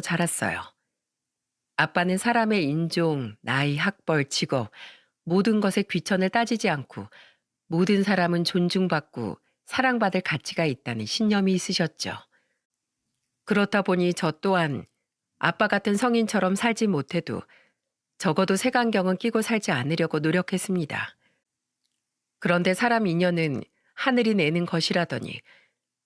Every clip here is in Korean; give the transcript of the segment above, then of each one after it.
자랐어요. 아빠는 사람의 인종, 나이, 학벌, 직업, 모든 것에 귀천을 따지지 않고 모든 사람은 존중받고 사랑받을 가치가 있다는 신념이 있으셨죠. 그렇다 보니 저 또한 아빠 같은 성인처럼 살지 못해도 적어도 색안경은 끼고 살지 않으려고 노력했습니다. 그런데 사람 인연은 하늘이 내는 것이라더니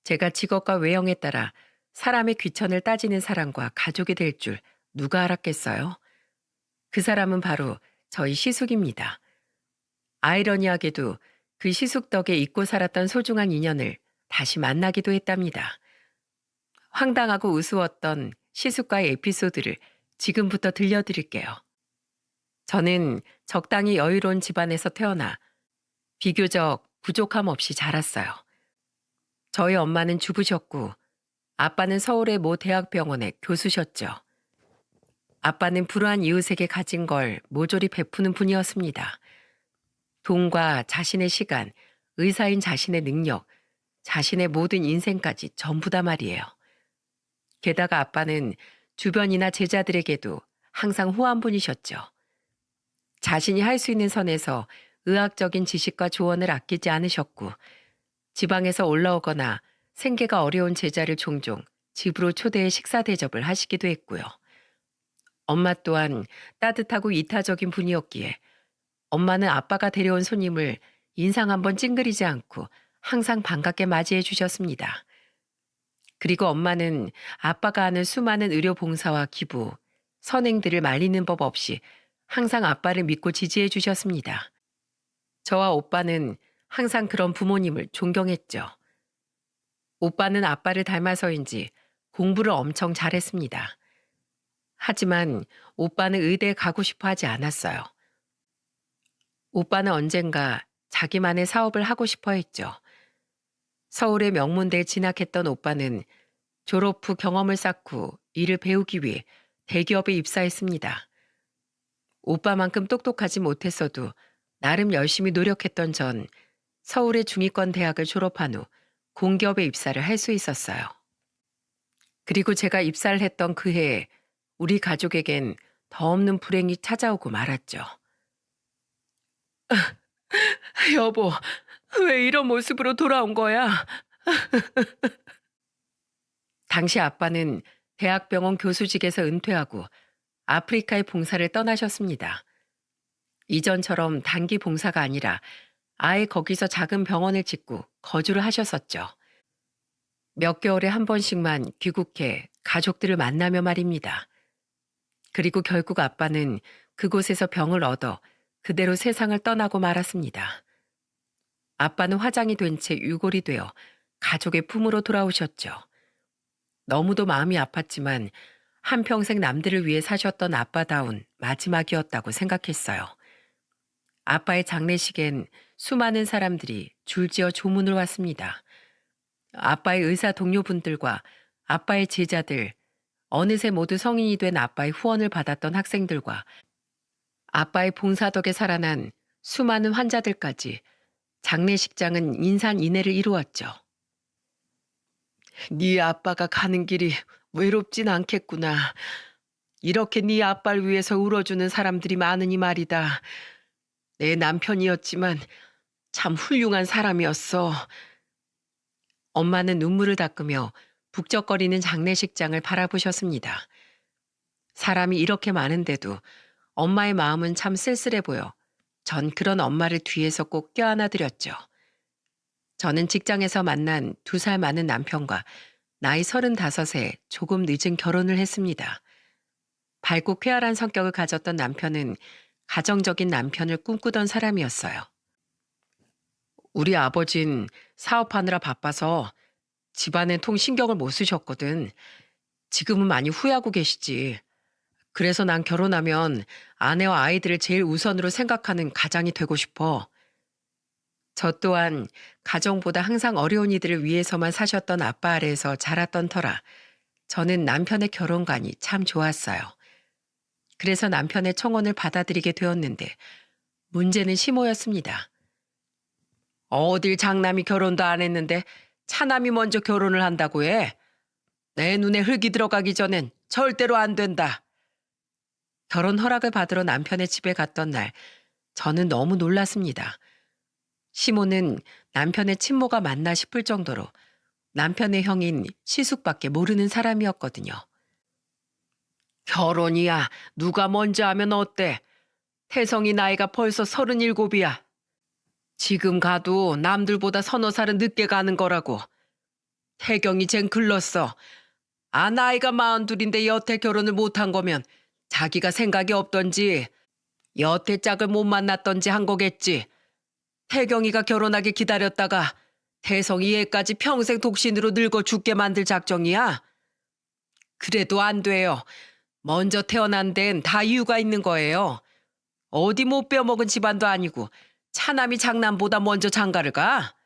제가 직업과 외형에 따라 사람의 귀천을 따지는 사람과 가족이 될 줄 누가 알았겠어요? 그 사람은 바로 저희 시숙입니다. 아이러니하게도 그 시숙 덕에 잊고 살았던 소중한 인연을 다시 만나기도 했답니다. 황당하고 우스웠던 시숙과의 에피소드를 지금부터 들려드릴게요. 저는 적당히 여유로운 집안에서 태어나 비교적 부족함 없이 자랐어요. 저희 엄마는 주부셨고 아빠는 서울의 모 대학병원의 교수셨죠. 아빠는 불우한 이웃에게 가진 걸 모조리 베푸는 분이었습니다. 돈과 자신의 시간, 의사인 자신의 능력, 자신의 모든 인생까지 전부 다 말이에요. 게다가 아빠는 주변이나 제자들에게도 항상 후한분이셨죠. 자신이 할 수 있는 선에서 의학적인 지식과 조언을 아끼지 않으셨고 지방에서 올라오거나 생계가 어려운 제자를 종종 집으로 초대해 식사 대접을 하시기도 했고요. 엄마 또한 따뜻하고 이타적인 분이었기에 엄마는 아빠가 데려온 손님을 인상 한번 찡그리지 않고 항상 반갑게 맞이해 주셨습니다. 그리고 엄마는 아빠가 하는 수많은 의료 봉사와 기부, 선행들을 말리는 법 없이 항상 아빠를 믿고 지지해 주셨습니다. 저와 오빠는 항상 그런 부모님을 존경했죠. 오빠는 아빠를 닮아서인지 공부를 엄청 잘했습니다. 하지만 오빠는 의대에 가고 싶어 하지 않았어요. 오빠는 언젠가 자기만의 사업을 하고 싶어 했죠. 서울의 명문대에 진학했던 오빠는 졸업 후 경험을 쌓고 일을 배우기 위해 대기업에 입사했습니다. 오빠만큼 똑똑하지 못했어도 나름 열심히 노력했던 전 서울의 중위권 대학을 졸업한 후 공기업에 입사를 할 수 있었어요. 그리고 제가 입사를 했던 그 해에 우리 가족에겐 더 없는 불행이 찾아오고 말았죠. 여보, 왜 이런 모습으로 돌아온 거야? 당시 아빠는 대학병원 교수직에서 은퇴하고 아프리카의 봉사를 떠나셨습니다. 이전처럼 단기 봉사가 아니라 아예 거기서 작은 병원을 짓고 거주를 하셨었죠. 몇 개월에 한 번씩만 귀국해 가족들을 만나며 말입니다. 그리고 결국 아빠는 그곳에서 병을 얻어 그대로 세상을 떠나고 말았습니다. 아빠는 화장이 된 채 유골이 되어 가족의 품으로 돌아오셨죠. 너무도 마음이 아팠지만 한평생 남들을 위해 사셨던 아빠다운 마지막이었다고 생각했어요. 아빠의 장례식엔 수많은 사람들이 줄지어 조문을 왔습니다. 아빠의 의사 동료분들과 아빠의 제자들, 어느새 모두 성인이 된 아빠의 후원을 받았던 학생들과 아빠의 봉사 덕에 살아난 수많은 환자들까지 장례식장은 인산인해를 이루었죠. 네 아빠가 가는 길이 외롭진 않겠구나. 이렇게 네 아빠를 위해서 울어주는 사람들이 많으니 말이다. 내 남편이었지만 참 훌륭한 사람이었어. 엄마는 눈물을 닦으며 북적거리는 장례식장을 바라보셨습니다. 사람이 이렇게 많은데도 엄마의 마음은 참 쓸쓸해 보여 전 그런 엄마를 뒤에서 꼭 껴안아 드렸죠. 저는 직장에서 만난 2살 많은 남편과 나이 35에 조금 늦은 결혼을 했습니다. 밝고 쾌활한 성격을 가졌던 남편은 가정적인 남편을 꿈꾸던 사람이었어요. 우리 아버진 사업하느라 바빠서 집안엔 통 신경을 못 쓰셨거든. 지금은 많이 후회하고 계시지. 그래서 난 결혼하면 아내와 아이들을 제일 우선으로 생각하는 가장이 되고 싶어. 저 또한 가정보다 항상 어려운 이들을 위해서만 사셨던 아빠 아래에서 자랐던 터라 저는 남편의 결혼관이 참 좋았어요. 그래서 남편의 청혼을 받아들이게 되었는데 문제는 심호였습니다. 어딜 장남이 결혼도 안 했는데 차남이 먼저 결혼을 한다고 해. 내 눈에 흙이 들어가기 전엔 절대로 안 된다. 결혼 허락을 받으러 남편의 집에 갔던 날, 저는 너무 놀랐습니다. 시모는 남편의 친모가 맞나 싶을 정도로 남편의 형인 시숙밖에 모르는 사람이었거든요. 결혼이야. 누가 먼저 하면 어때? 태성이 나이가 벌써 37이야. 지금 가도 남들보다 서너 살은 늦게 가는 거라고. 태경이 쟨 글렀어. 아, 나이가 42인데 여태 결혼을 못한 거면 자기가 생각이 없던지 여태 짝을 못 만났던지 한 거겠지. 태경이가 결혼하게 기다렸다가 태성이 얘까지 평생 독신으로 늙어 죽게 만들 작정이야? 그래도 안 돼요. 먼저 태어난 데는 다 이유가 있는 거예요. 어디 못 빼먹은 집안도 아니고 차남이 장남보다 먼저 장가를 가?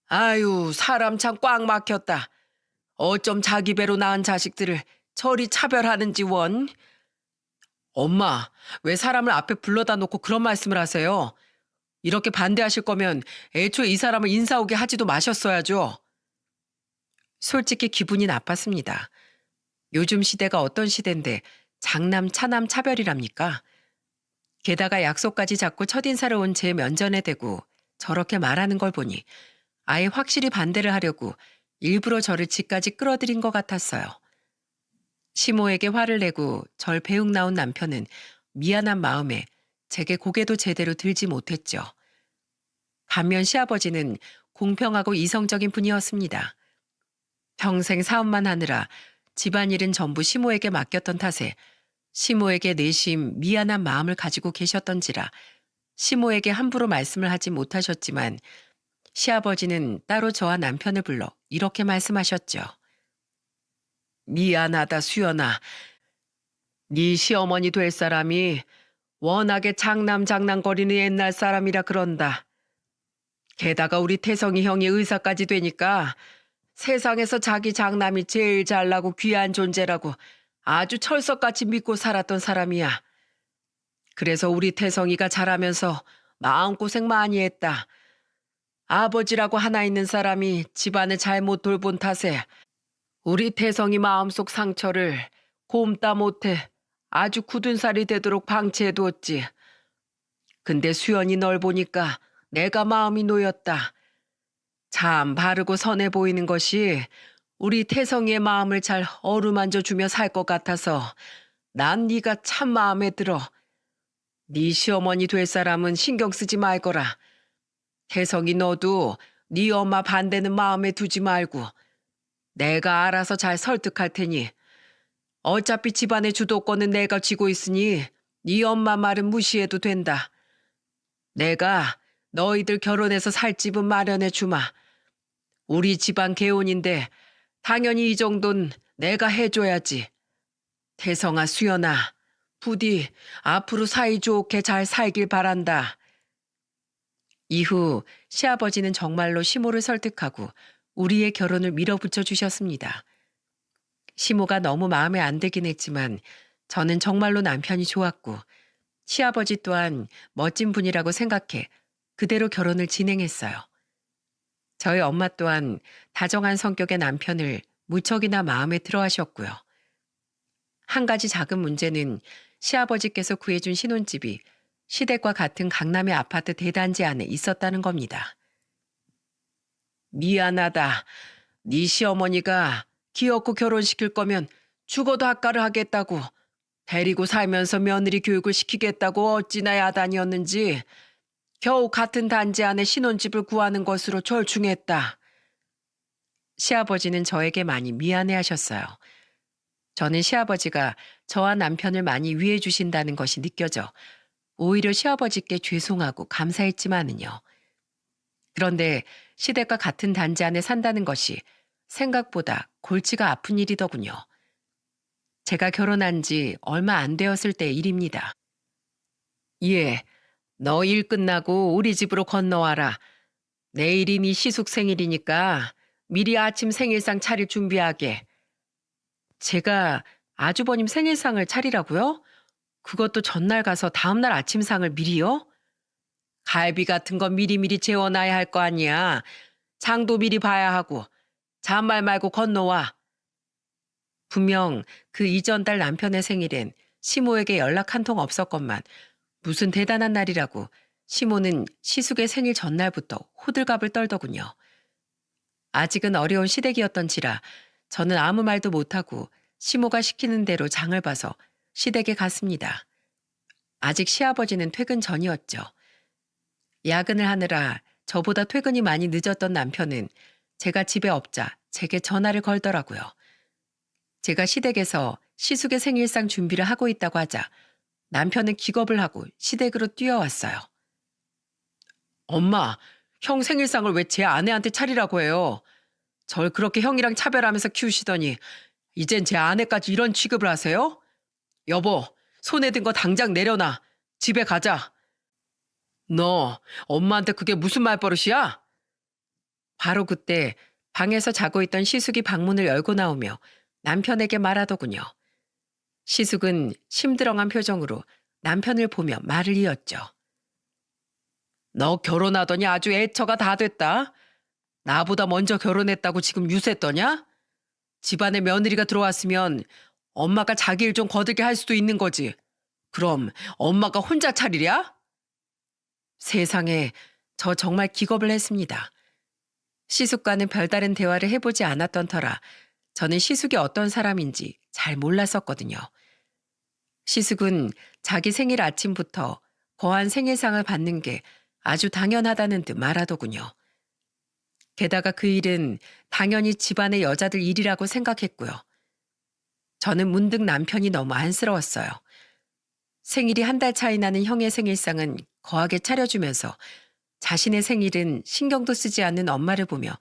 아유, 사람 참 꽉 막혔다. 어쩜 자기 배로 낳은 자식들을 저리 차별하는지 원. 엄마, 왜 사람을 앞에 불러다 놓고 그런 말씀을 하세요? 이렇게 반대하실 거면 애초에 이 사람을 인사 오게 하지도 마셨어야죠. 솔직히 기분이 나빴습니다. 요즘 시대가 어떤 시대인데 장남, 차남 차별이랍니까? 게다가 약속까지 잡고 첫인사를 온 제 면전에 대고 저렇게 말하는 걸 보니 아예 확실히 반대를 하려고 일부러 저를 집까지 끌어들인 것 같았어요. 시모에게 화를 내고 절 배웅 나온 남편은 미안한 마음에 제게 고개도 제대로 들지 못했죠. 반면 시아버지는 공평하고 이성적인 분이었습니다. 평생 사업만 하느라 집안일은 전부 시모에게 맡겼던 탓에 시모에게 내심 미안한 마음을 가지고 계셨던지라 시모에게 함부로 말씀을 하지 못하셨지만 시아버지는 따로 저와 남편을 불러 이렇게 말씀하셨죠. 미안하다 수연아. 네 시어머니 될 사람이 워낙에 장남장남거리는 옛날 사람이라 그런다. 게다가 우리 태성이 형이 의사까지 되니까 세상에서 자기 장남이 제일 잘나고 귀한 존재라고 아주 철석같이 믿고 살았던 사람이야. 그래서 우리 태성이가 자라면서 마음고생 많이 했다. 아버지라고 하나 있는 사람이 집안을 잘못 돌본 탓에 우리 태성이 마음속 상처를 곰다 못해 아주 굳은 살이 되도록 방치해두었지. 근데 수연이 널 보니까 내가 마음이 놓였다. 참 바르고 선해 보이는 것이 우리 태성이의 마음을 잘 어루만져 주며 살 것 같아서 난 네가 참 마음에 들어. 네 시어머니 될 사람은 신경 쓰지 말거라. 태성이 너도 네 엄마 반대는 마음에 두지 말고 내가 알아서 잘 설득할 테니 어차피 집안의 주도권은 내가 쥐고 있으니 네 엄마 말은 무시해도 된다. 내가 너희들 결혼해서 살 집은 마련해 주마. 우리 집안 개혼인데 당연히 이 정도는 내가 해줘야지. 태성아 수연아, 부디 앞으로 사이좋게 잘 살길 바란다. 이후 시아버지는 정말로 시모를 설득하고 우리의 결혼을 밀어붙여 주셨습니다. 시모가 너무 마음에 안 들긴 했지만 저는 정말로 남편이 좋았고 시아버지 또한 멋진 분이라고 생각해 그대로 결혼을 진행했어요. 저희 엄마 또한 다정한 성격의 남편을 무척이나 마음에 들어 하셨고요. 한 가지 작은 문제는 시아버지께서 구해준 신혼집이 시댁과 같은 강남의 아파트 대단지 안에 있었다는 겁니다. 미안하다. 네 시어머니가 기어코 결혼시킬 거면 죽어도 학가를 하겠다고 데리고 살면서 며느리 교육을 시키겠다고 어찌나 야단이었는지 겨우 같은 단지 안에 신혼집을 구하는 것으로 절충했다. 시아버지는 저에게 많이 미안해하셨어요. 저는 시아버지가 저와 남편을 많이 위해 주신다는 것이 느껴져 오히려 시아버지께 죄송하고 감사했지만은요. 그런데 시댁과 같은 단지 안에 산다는 것이 생각보다 골치가 아픈 일이더군요. 제가 결혼한 지 얼마 안 되었을 때의 일입니다. 예, 너 일 끝나고 우리 집으로 건너와라. 내일이 네 시숙 생일이니까 미리 아침 생일상 차릴 준비하게. 제가 아주버님 생일상을 차리라고요? 그것도 전날 가서 다음날 아침상을 미리요? 갈비 같은 건 미리미리 재워놔야 할 거 아니야. 장도 미리 봐야 하고. 잔말 말고 건너와. 분명 그 이전 달 남편의 생일엔 시모에게 연락 한 통 없었건만 무슨 대단한 날이라고 시모는 시숙의 생일 전날부터 호들갑을 떨더군요. 아직은 어려운 시댁이었던지라 저는 아무 말도 못하고 시모가 시키는 대로 장을 봐서 시댁에 갔습니다. 아직 시아버지는 퇴근 전이었죠. 야근을 하느라 저보다 퇴근이 많이 늦었던 남편은 제가 집에 없자 제게 전화를 걸더라고요. 제가 시댁에서 시숙의 생일상 준비를 하고 있다고 하자 남편은 기겁을 하고 시댁으로 뛰어왔어요. 엄마, 형 생일상을 왜 제 아내한테 차리라고 해요? 절 그렇게 형이랑 차별하면서 키우시더니 이젠 제 아내까지 이런 취급을 하세요? 여보, 손에 든 거 당장 내려놔. 집에 가자. 너 엄마한테 그게 무슨 말버릇이야? 바로 그때 방에서 자고 있던 시숙이 방문을 열고 나오며 남편에게 말하더군요. 시숙은 심드렁한 표정으로 남편을 보며 말을 이었죠. 너 결혼하더니 아주 애처가 다 됐다. 나보다 먼저 결혼했다고 지금 유세 떠냐? 집안에 며느리가 들어왔으면 엄마가 자기 일 좀 거들게 할 수도 있는 거지. 그럼 엄마가 혼자 차리랴? 세상에, 저 정말 기겁을 했습니다. 시숙과는 별다른 대화를 해보지 않았던 터라 저는 시숙이 어떤 사람인지 잘 몰랐었거든요. 시숙은 자기 생일 아침부터 거한 생일상을 받는 게 아주 당연하다는 듯 말하더군요. 게다가 그 일은 당연히 집안의 여자들 일이라고 생각했고요. 저는 문득 남편이 너무 안쓰러웠어요. 생일이 한 달 차이 나는 형의 생일상은 거하게 차려주면서 자신의 생일은 신경도 쓰지 않는 엄마를 보며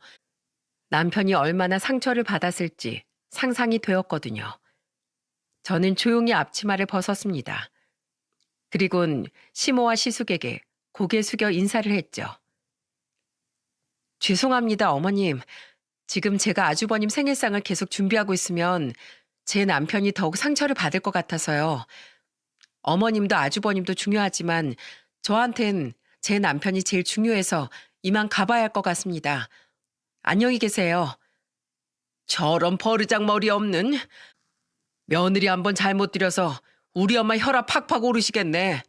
남편이 얼마나 상처를 받았을지 상상이 되었거든요. 저는 조용히 앞치마를 벗었습니다. 그리곤 시모와 시숙에게 고개 숙여 인사를 했죠. 죄송합니다, 어머님. 지금 제가 아주버님 생일상을 계속 준비하고 있으면 제 남편이 더욱 상처를 받을 것 같아서요. 어머님도 아주버님도 중요하지만 저한텐 제 남편이 제일 중요해서 이만 가봐야 할 것 같습니다. 안녕히 계세요. 저런 버르장머리 없는 며느리 한번 잘못 들여서 우리 엄마 혈압 팍팍 오르시겠네.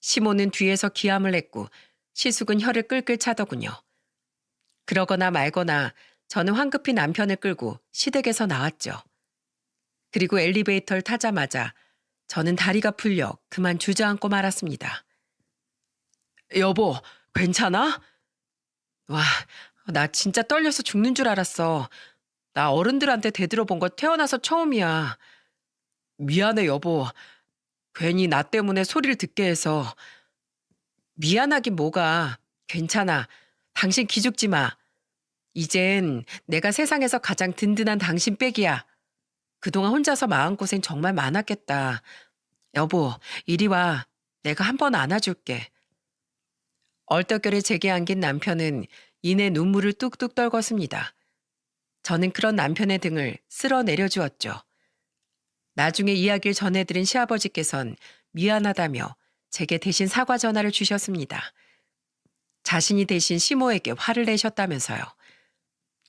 시모는 뒤에서 기함을 했고 시숙은 혀를 끌끌 차더군요. 그러거나 말거나 저는 황급히 남편을 끌고 시댁에서 나왔죠. 그리고 엘리베이터를 타자마자 저는 다리가 풀려 그만 주저앉고 말았습니다. 여보, 괜찮아? 와, 나 진짜 떨려서 죽는 줄 알았어. 나 어른들한테 대들어본 거 태어나서 처음이야. 미안해, 여보. 괜히 나 때문에 소리를 듣게 해서. 미안하긴 뭐가. 괜찮아. 당신 기죽지 마. 이젠 내가 세상에서 가장 든든한 당신 백이야. 그동안 혼자서 마음고생 정말 많았겠다. 여보, 이리 와. 내가 한 번 안아줄게. 얼떨결에 제게 안긴 남편은 이내 눈물을 뚝뚝 떨궜습니다. 저는 그런 남편의 등을 쓸어 내려주었죠. 나중에 이야기를 전해드린 시아버지께선 미안하다며 제게 대신 사과 전화를 주셨습니다. 자신이 대신 시모에게 화를 내셨다면서요.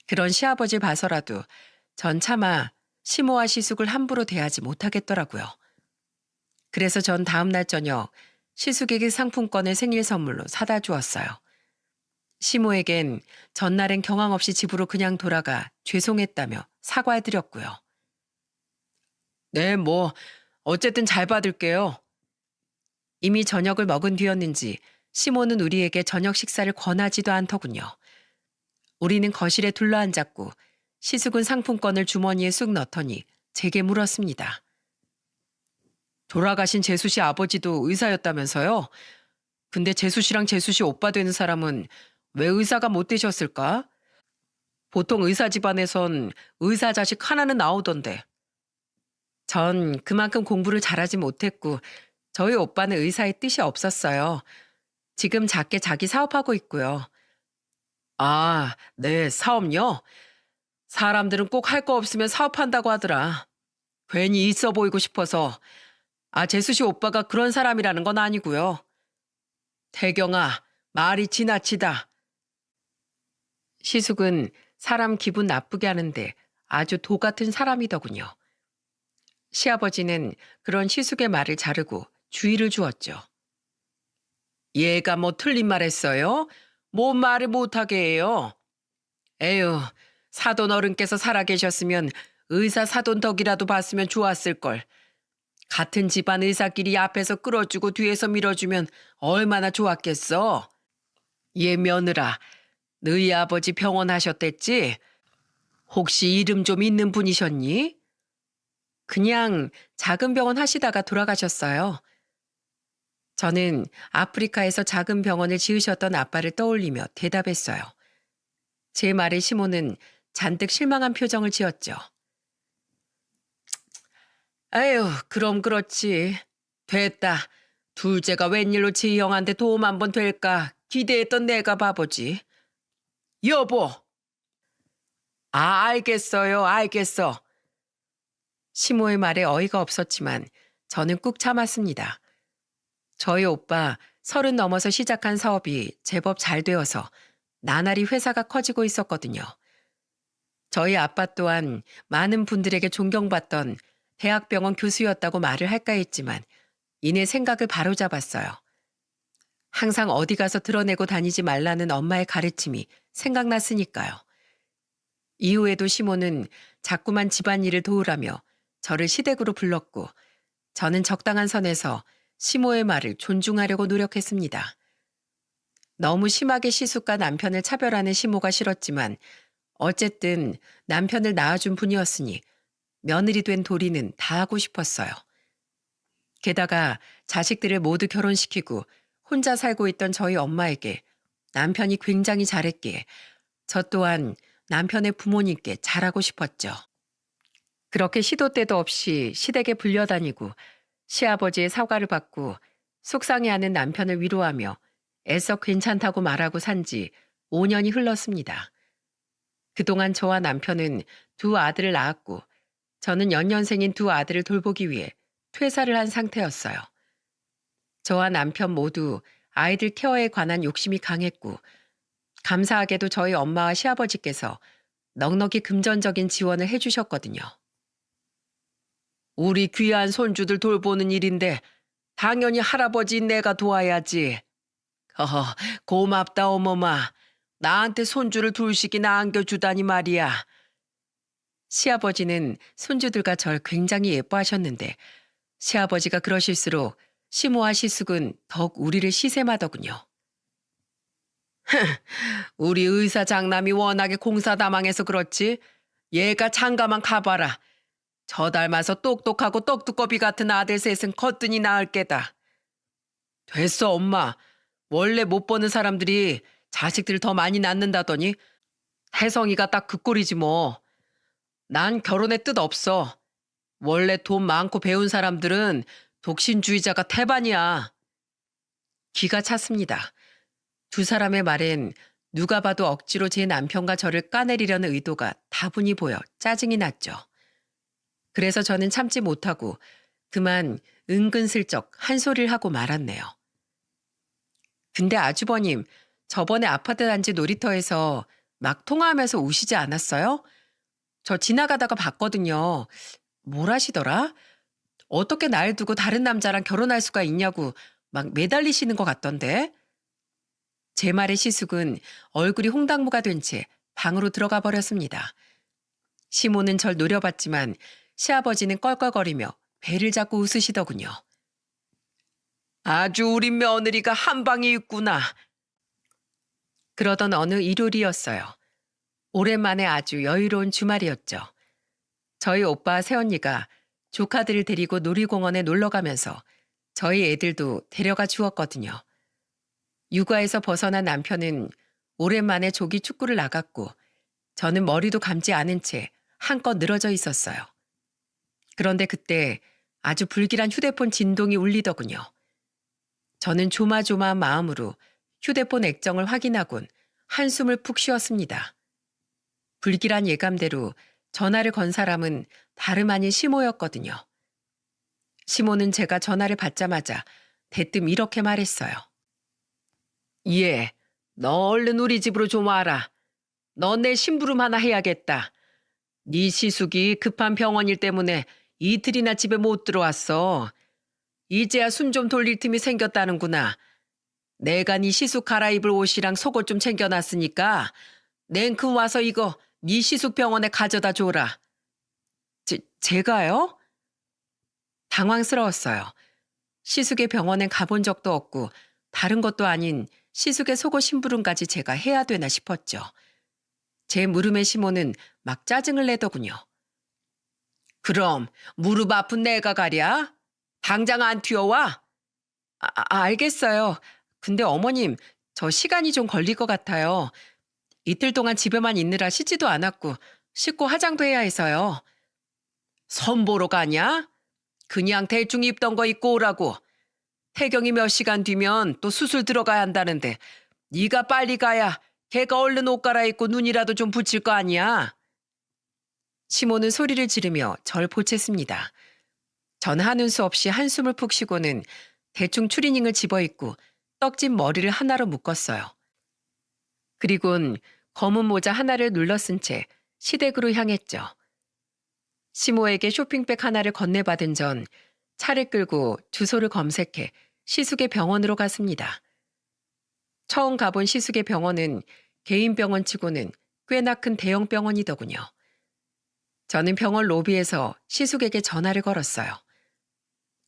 그런 시아버지를 봐서라도 전 차마 시모와 시숙을 함부로 대하지 못하겠더라고요. 그래서 전 다음 날 저녁 시숙에게 상품권을 생일 선물로 사다 주었어요. 시모에겐 전날엔 경황 없이 집으로 그냥 돌아가 죄송했다며 사과해드렸고요. 네, 어쨌든 잘 받을게요. 이미 저녁을 먹은 뒤였는지 시모는 우리에게 저녁 식사를 권하지도 않더군요. 우리는 거실에 둘러앉았고 시숙은 상품권을 주머니에 쑥 넣더니 제게 물었습니다. 돌아가신 재수 씨 아버지도 의사였다면서요? 근데 재수 씨랑 재수 씨 오빠 되는 사람은 왜 의사가 못 되셨을까? 보통 의사 집안에선 의사 자식 하나는 나오던데. 전 그만큼 공부를 잘하지 못했고 저희 오빠는 의사의 뜻이 없었어요. 지금 작게 자기 사업하고 있고요. 아, 네, 사업요? 사람들은 꼭 할 거 없으면 사업한다고 하더라. 괜히 있어 보이고 싶어서. 재수 씨 오빠가 그런 사람이라는 건 아니고요. 태경아, 말이 지나치다. 시숙은 사람 기분 나쁘게 하는데 아주 도 같은 사람이더군요. 시아버지는 그런 시숙의 말을 자르고 주의를 주었죠. 얘가 뭐 틀린 말 했어요? 뭔 말을 못하게 해요? 에휴, 사돈 어른께서 살아계셨으면 의사 사돈 덕이라도 봤으면 좋았을걸. 같은 집안 의사끼리 앞에서 끌어주고 뒤에서 밀어주면 얼마나 좋았겠어. 얘 며느라, 너희 아버지 병원 하셨댔지? 혹시 이름 좀 있는 분이셨니? 그냥 작은 병원 하시다가 돌아가셨어요. 저는 아프리카에서 작은 병원을 지으셨던 아빠를 떠올리며 대답했어요. 제 말에 시모는 잔뜩 실망한 표정을 지었죠. 아유, 그럼 그렇지. 됐다. 둘째가 웬일로 지희 형한테 도움 한번 될까 기대했던 내가 바보지. 여보! 아, 알겠어요. 알겠어. 시모의 말에 어이가 없었지만 저는 꾹 참았습니다. 저희 오빠 30 넘어서 시작한 사업이 제법 잘 되어서 나날이 회사가 커지고 있었거든요. 저희 아빠 또한 많은 분들에게 존경받던 대학병원 교수였다고 말을 할까 했지만 이내 생각을 바로잡았어요. 항상 어디 가서 드러내고 다니지 말라는 엄마의 가르침이 생각났으니까요. 이후에도 시모는 자꾸만 집안일을 도우라며 저를 시댁으로 불렀고 저는 적당한 선에서 시모의 말을 존중하려고 노력했습니다. 너무 심하게 시숙과 남편을 차별하는 시모가 싫었지만 어쨌든 남편을 낳아준 분이었으니 며느리 된 도리는 다 하고 싶었어요. 게다가 자식들을 모두 결혼시키고 혼자 살고 있던 저희 엄마에게 남편이 굉장히 잘했기에 저 또한 남편의 부모님께 잘하고 싶었죠. 그렇게 시도 때도 없이 시댁에 불려다니고 시아버지의 사과를 받고 속상해하는 남편을 위로하며 애써 괜찮다고 말하고 산 지 5년이 흘렀습니다. 그동안 저와 남편은 두 아들을 낳았고 저는 연년생인 두 아들을 돌보기 위해 퇴사를 한 상태였어요. 저와 남편 모두 아이들 케어에 관한 욕심이 강했고 감사하게도 저희 엄마와 시아버지께서 넉넉히 금전적인 지원을 해주셨거든요. 우리 귀한 손주들 돌보는 일인데 당연히 할아버지인 내가 도와야지. 허허, 고맙다 어머마. 나한테 손주를 둘씩이나 안겨주다니 말이야. 시아버지는 손주들과 절 굉장히 예뻐하셨는데 시아버지가 그러실수록 시모와 시숙은 더욱 우리를 시샘하더군요. 우리 의사 장남이 워낙에 공사다망해서 그렇지. 얘가 장가만 가봐라. 저 닮아서 똑똑하고 떡두꺼비 같은 아들 셋은 거뜬히 낳을 게다. 됐어 엄마. 원래 못 버는 사람들이 자식들 더 많이 낳는다더니 혜성이가 딱 그 꼴이지 뭐. 난 결혼의 뜻 없어. 원래 돈 많고 배운 사람들은 독신주의자가 태반이야. 기가 찼습니다. 두 사람의 말엔 누가 봐도 억지로 제 남편과 저를 까내리려는 의도가 다분히 보여 짜증이 났죠. 그래서 저는 참지 못하고 그만 은근슬쩍 한 소리를 하고 말았네요. 근데 아주버님, 저번에 아파트 단지 놀이터에서 막 통화하면서 우시지 않았어요? 저 지나가다가 봤거든요. 뭘 하시더라? 어떻게 날 두고 다른 남자랑 결혼할 수가 있냐고 막 매달리시는 것 같던데. 제 말에 시숙은 얼굴이 홍당무가 된 채 방으로 들어가 버렸습니다. 시모는 절 노려봤지만 시아버지는 껄껄거리며 배를 잡고 웃으시더군요. 아주 우리 며느리가 한 방이 있구나. 그러던 어느 일요일이었어요. 오랜만에 아주 여유로운 주말이었죠. 저희 오빠 새언니가 조카들을 데리고 놀이공원에 놀러 가면서 저희 애들도 데려가 주었거든요. 육아에서 벗어난 남편은 오랜만에 조기 축구를 나갔고 저는 머리도 감지 않은 채 한껏 늘어져 있었어요. 그런데 그때 아주 불길한 휴대폰 진동이 울리더군요. 저는 조마조마한 마음으로 휴대폰 액정을 확인하곤 한숨을 푹 쉬었습니다. 불길한 예감대로 전화를 건 사람은 다름 아닌 시모였거든요. 시모는 제가 전화를 받자마자 대뜸 이렇게 말했어요. 예, 너 얼른 우리 집으로 좀 와라. 너 내 심부름 하나 해야겠다. 네 시숙이 급한 병원 일 때문에 이틀이나 집에 못 들어왔어. 이제야 숨 좀 돌릴 틈이 생겼다는구나. 내가 네 시숙 갈아입을 옷이랑 속옷 좀 챙겨놨으니까 냉큼 와서 이거 네 시숙 병원에 가져다 줘라. 제가요? 당황스러웠어요. 시숙의 병원엔 가본 적도 없고 다른 것도 아닌 시숙의 속옷 심부름까지 제가 해야 되나 싶었죠. 제 물음에 시모는 막 짜증을 내더군요. 그럼 무릎 아픈 내가 가랴? 당장 안 튀어와? 알겠어요. 근데 어머님, 저 시간이 좀 걸릴 것 같아요. 이틀 동안 집에만 있느라 쉬지도 않았고 씻고 화장도 해야 해서요. 선보러 가냐? 그냥 대충 입던 거 입고 오라고. 태경이 몇 시간 뒤면 또 수술 들어가야 한다는데 네가 빨리 가야 걔가 얼른 옷 갈아입고 눈이라도 좀 붙일 거 아니야. 시모는 소리를 지르며 절 보챘습니다. 전 하는 수 없이 한숨을 푹 쉬고는 대충 추리닝을 집어입고 떡진 머리를 하나로 묶었어요. 그리곤 검은 모자 하나를 눌러 쓴 채 시댁으로 향했죠. 시모에게 쇼핑백 하나를 건네받은 전 차를 끌고 주소를 검색해 시숙의 병원으로 갔습니다. 처음 가본 시숙의 병원은 개인 병원치고는 꽤나 큰 대형 병원이더군요. 저는 병원 로비에서 시숙에게 전화를 걸었어요.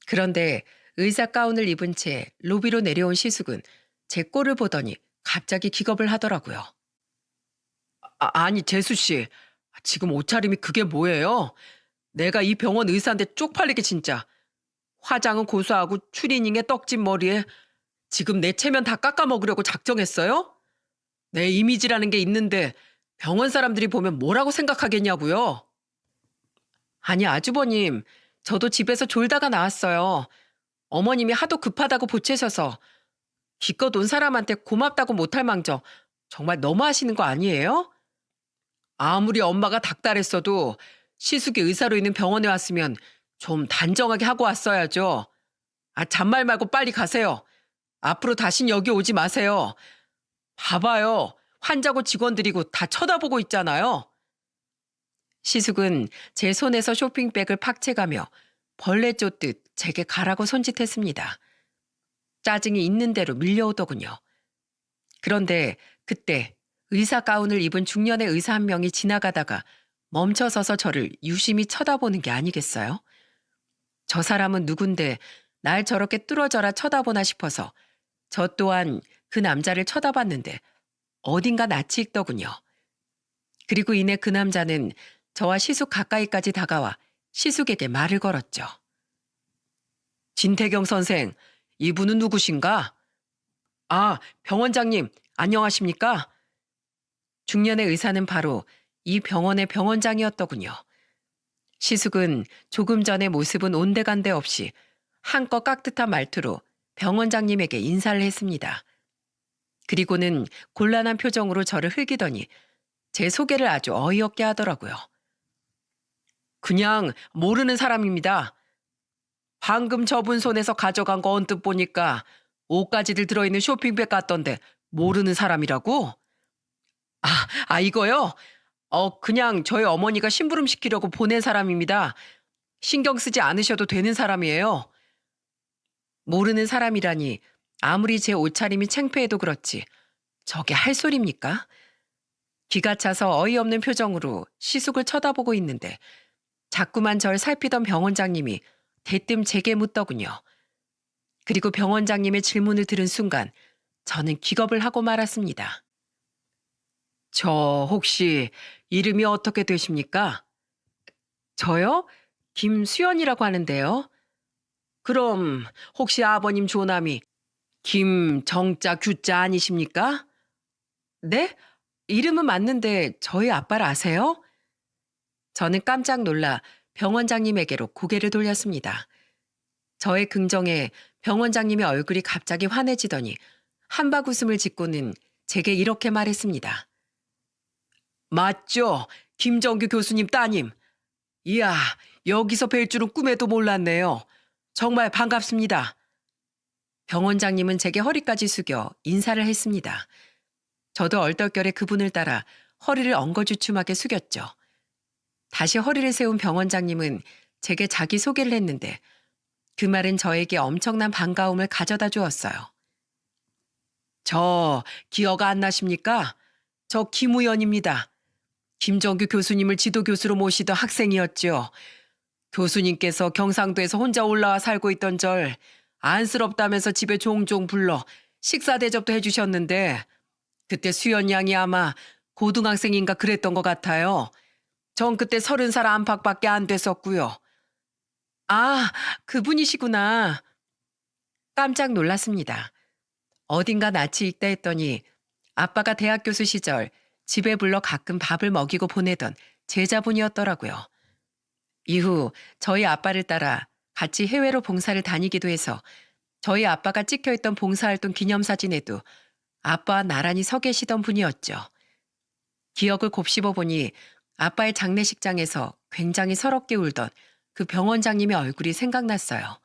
그런데 의사 가운을 입은 채 로비로 내려온 시숙은 제 꼴을 보더니 갑자기 기겁을 하더라고요. 아니 재수 씨, 지금 옷차림이 그게 뭐예요? 내가 이 병원 의사인데 쪽팔리게 진짜. 화장은 고수하고 추리닝에 떡진 머리에 지금 내 체면 다 깎아먹으려고 작정했어요? 내 이미지라는 게 있는데 병원 사람들이 보면 뭐라고 생각하겠냐고요? 아니 아주버님, 저도 집에서 졸다가 나왔어요. 어머님이 하도 급하다고 보채셔서 기껏 온 사람한테 고맙다고 못할 망정 정말 너무하시는 거 아니에요? 아무리 엄마가 닥달했어도 시숙이 의사로 있는 병원에 왔으면 좀 단정하게 하고 왔어야죠. 잔말 말고 빨리 가세요. 앞으로 다신 여기 오지 마세요. 봐봐요. 환자고 직원들이고 다 쳐다보고 있잖아요. 시숙은 제 손에서 쇼핑백을 팍채가며 벌레 쫓듯 제게 가라고 손짓했습니다. 짜증이 있는 대로 밀려오더군요. 그런데 그때 의사 가운을 입은 중년의 의사 한 명이 지나가다가 멈춰서서 저를 유심히 쳐다보는 게 아니겠어요? 저 사람은 누군데 날 저렇게 뚫어져라 쳐다보나 싶어서 저 또한 그 남자를 쳐다봤는데 어딘가 낯이 익더군요. 그리고 이내 그 남자는 저와 시숙 가까이까지 다가와 시숙에게 말을 걸었죠. 진태경 선생, 이분은 누구신가? 병원장님, 안녕하십니까? 중년의 의사는 바로 이 병원의 병원장이었더군요. 시숙은 조금 전의 모습은 온데간데 없이 한껏 깍듯한 말투로 병원장님에게 인사를 했습니다. 그리고는 곤란한 표정으로 저를 흘기더니 제 소개를 아주 어이없게 하더라고요. 그냥 모르는 사람입니다. 방금 저분 손에서 가져간 거 언뜻 보니까 옷가지들 들어있는 쇼핑백 같던데 모르는 사람이라고? 이거요? 그냥 저희 어머니가 심부름 시키려고 보낸 사람입니다. 신경 쓰지 않으셔도 되는 사람이에요. 모르는 사람이라니 아무리 제 옷차림이 창피해도 그렇지 저게 할 소리입니까? 기가 차서 어이없는 표정으로 시숙을 쳐다보고 있는데 자꾸만 절 살피던 병원장님이 대뜸 제게 묻더군요. 그리고 병원장님의 질문을 들은 순간 저는 기겁을 하고 말았습니다. 저 혹시 이름이 어떻게 되십니까? 저요? 김수연이라고 하는데요. 그럼 혹시 아버님 조남이 김정자 규자 아니십니까? 네? 이름은 맞는데 저희 아빠를 아세요? 저는 깜짝 놀라 병원장님에게로 고개를 돌렸습니다. 저의 긍정에 병원장님의 얼굴이 갑자기 환해지더니 한박 웃음을 짓고는 제게 이렇게 말했습니다. 맞죠? 김정규 교수님 따님. 이야, 여기서 뵐 줄은 꿈에도 몰랐네요. 정말 반갑습니다. 병원장님은 제게 허리까지 숙여 인사를 했습니다. 저도 얼떨결에 그분을 따라 허리를 엉거주춤하게 숙였죠. 다시 허리를 세운 병원장님은 제게 자기소개를 했는데 그 말은 저에게 엄청난 반가움을 가져다 주었어요. 저 기억 안 나십니까? 저 김우연입니다. 김정규 교수님을 지도교수로 모시던 학생이었죠. 교수님께서 경상도에서 혼자 올라와 살고 있던 절 안쓰럽다면서 집에 종종 불러 식사 대접도 해주셨는데 그때 수연 양이 아마 고등학생인가 그랬던 것 같아요. 전 그때 30살 안팎밖에 안 됐었고요. 아, 그분이시구나. 깜짝 놀랐습니다. 어딘가 낯이 익다 했더니 아빠가 대학 교수 시절 집에 불러 가끔 밥을 먹이고 보내던 제자분이었더라고요. 이후 저희 아빠를 따라 같이 해외로 봉사를 다니기도 해서 저희 아빠가 찍혀있던 봉사활동 기념사진에도 아빠와 나란히 서 계시던 분이었죠. 기억을 곱씹어 보니 아빠의 장례식장에서 굉장히 서럽게 울던 그 병원장님의 얼굴이 생각났어요.